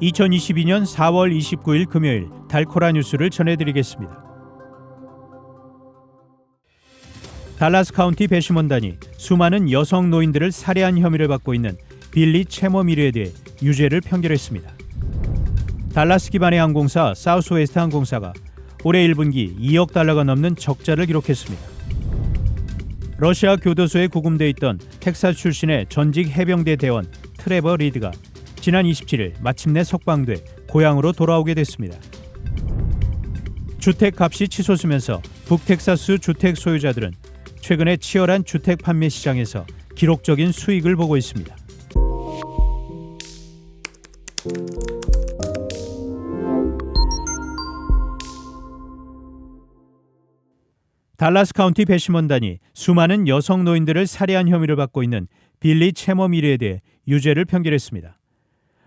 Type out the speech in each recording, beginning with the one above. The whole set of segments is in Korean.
2022년 4월 29일 금요일 달코라 뉴스를 전해드리겠습니다. 달라스 카운티 배심원단이 수많은 여성 노인들을 살해한 혐의를 받고 있는 빌리 체머미르에 대해 유죄를 판결했습니다. 달라스 기반의 항공사 사우스웨스트 항공사가 올해 1분기 2억 달러가 넘는 적자를 기록했습니다. 러시아 교도소에 구금돼 있던 텍사스 출신의 전직 해병대 대원 트레버 리드가 지난 27일 마침내 석방돼 고향으로 돌아오게 됐습니다. 주택값이 치솟으면서 북텍사스 주택 소유자들은 최근에 치열한 주택 판매 시장에서 기록적인 수익을 보고 있습니다. 달라스 카운티 배심원단이 수많은 여성 노인들을 살해한 혐의를 받고 있는 빌리 체머미르에 대해 유죄를 판결했습니다.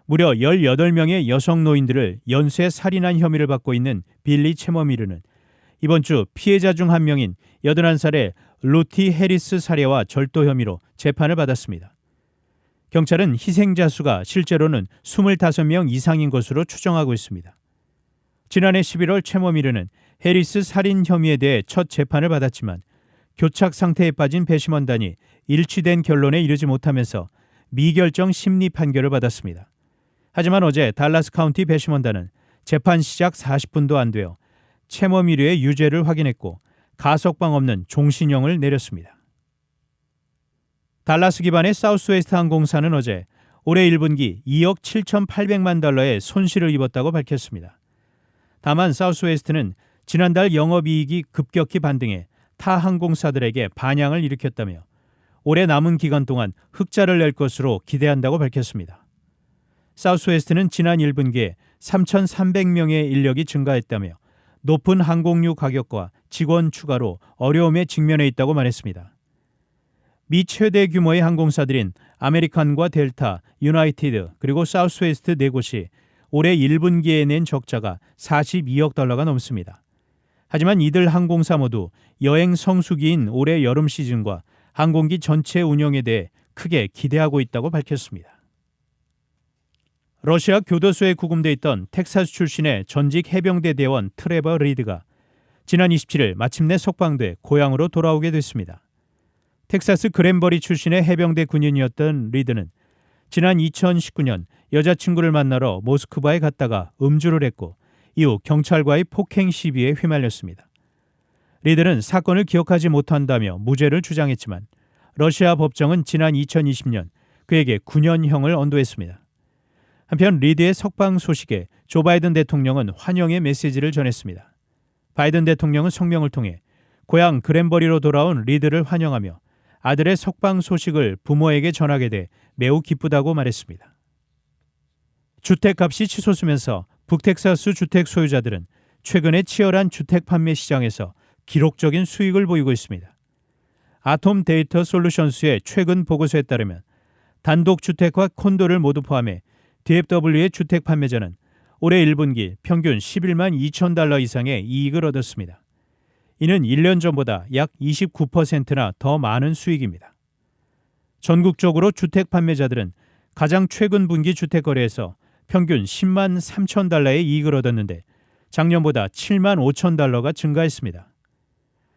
무려 18명의 여성 노인들을 연쇄 살인한 혐의를 받고 있는 빌리 체머미르는 이번 주 피해자 중 한 명인 81살의 루티 해리스 살해와 절도 혐의로 재판을 받았습니다. 경찰은 희생자 수가 실제로는 25명 이상인 것으로 추정하고 있습니다. 지난해 11월 체머미르는 해리스 살인 혐의에 대해 첫 재판을 받았지만 교착 상태에 빠진 배심원단이 일치된 결론에 이르지 못하면서 미결정 심리 판결을 받았습니다. 하지만 어제 달라스 카운티 배심원단은 재판 시작 40분도 안 되어 체머미르의 유죄를 확인했고 가석방 없는 종신형을 내렸습니다. 달라스 기반의 사우스웨스트 항공사는 어제 올해 1분기 2억 7,800만 달러의 손실을 입었다고 밝혔습니다. 다만 사우스웨스트는 지난달 영업이익이 급격히 반등해 타 항공사들에게 반향을 일으켰다며 올해 남은 기간 동안 흑자를 낼 것으로 기대한다고 밝혔습니다. 사우스웨스트는 지난 1분기에 3,300명의 인력이 증가했다며 높은 항공유 가격과 직원 추가로 어려움에 직면해 있다고 말했습니다. 미 최대 규모의 항공사들인 아메리칸과 델타, 유나이티드 그리고 사우스웨스트 네 곳이 올해 1분기에 낸 적자가 42억 달러가 넘습니다. 하지만 이들 항공사 모두 여행 성수기인 올해 여름 시즌과 항공기 전체 운영에 대해 크게 기대하고 있다고 밝혔습니다. 러시아 교도소에 구금돼 있던 텍사스 출신의 전직 해병대 대원 트레버 리드가 지난 27일 마침내 석방돼 고향으로 돌아오게 됐습니다. 텍사스 그랜버리 출신의 해병대 군인이었던 리드는 지난 2019년 여자친구를 만나러 모스크바에 갔다가 음주를 했고 이후 경찰과의 폭행 시비에 휘말렸습니다. 리드는 사건을 기억하지 못한다며 무죄를 주장했지만 러시아 법정은 지난 2020년 그에게 9년형을 언도했습니다. 한편 리드의 석방 소식에 조 바이든 대통령은 환영의 메시지를 전했습니다. 바이든 대통령은 성명을 통해 고향 그랜버리로 돌아온 리드를 환영하며 아들의 석방 소식을 부모에게 전하게 돼 매우 기쁘다고 말했습니다. 주택값이 치솟으면서 북텍사스 주택 소유자들은 최근에 치열한 주택 판매 시장에서 기록적인 수익을 보이고 있습니다. 아톰 데이터 솔루션스의 최근 보고서에 따르면 단독주택과 콘도를 모두 포함해 DFW의 주택 판매자는 올해 1분기 평균 11만 2천 달러 이상의 이익을 얻었습니다. 이는 1년 전보다 약 29%나 더 많은 수익입니다. 전국적으로 주택 판매자들은 가장 최근 분기 주택 거래에서 평균 10만 3천 달러의 이익을 얻었는데 작년보다 7만 5천 달러가 증가했습니다.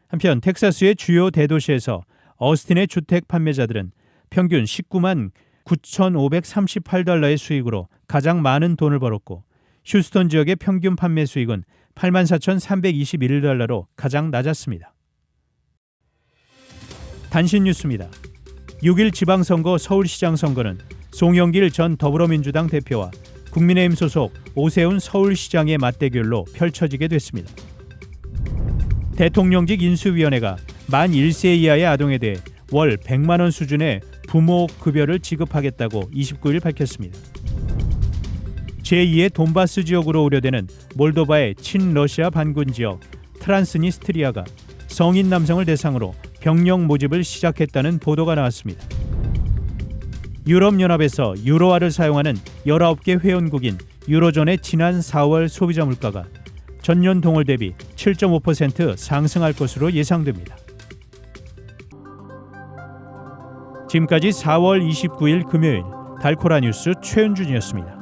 한편 텍사스의 주요 대도시에서 어스틴의 주택 판매자들은 평균 19만 9,538달러의 수익으로 가장 많은 돈을 벌었고 휴스턴 지역의 평균 판매 수익은 84,321달러로 가장 낮았습니다. 단신 뉴스입니다. 6일 지방선거 서울시장 선거는 송영길 전 더불어민주당 대표와 국민의힘 소속 오세훈 서울시장의 맞대결로 펼쳐지게 됐습니다. 대통령직 인수위원회가 만 1세 이하의 아동에 대해 월 100만 원 수준의 부모 급여를 지급하겠다고 29일 밝혔습니다. 제2의 돈바스 지역으로 우려되는 몰도바의 친러시아 반군 지역 트란스니스트리아가 성인 남성을 대상으로 병력 모집을 시작했다는 보도가 나왔습니다. 유럽연합에서 유로화를 사용하는 19개 회원국인 유로존의 지난 4월 소비자 물가가 전년 동월 대비 7.5% 상승할 것으로 예상됩니다. 지금까지 4월 29일 금요일 달코라 뉴스 최은준이었습니다.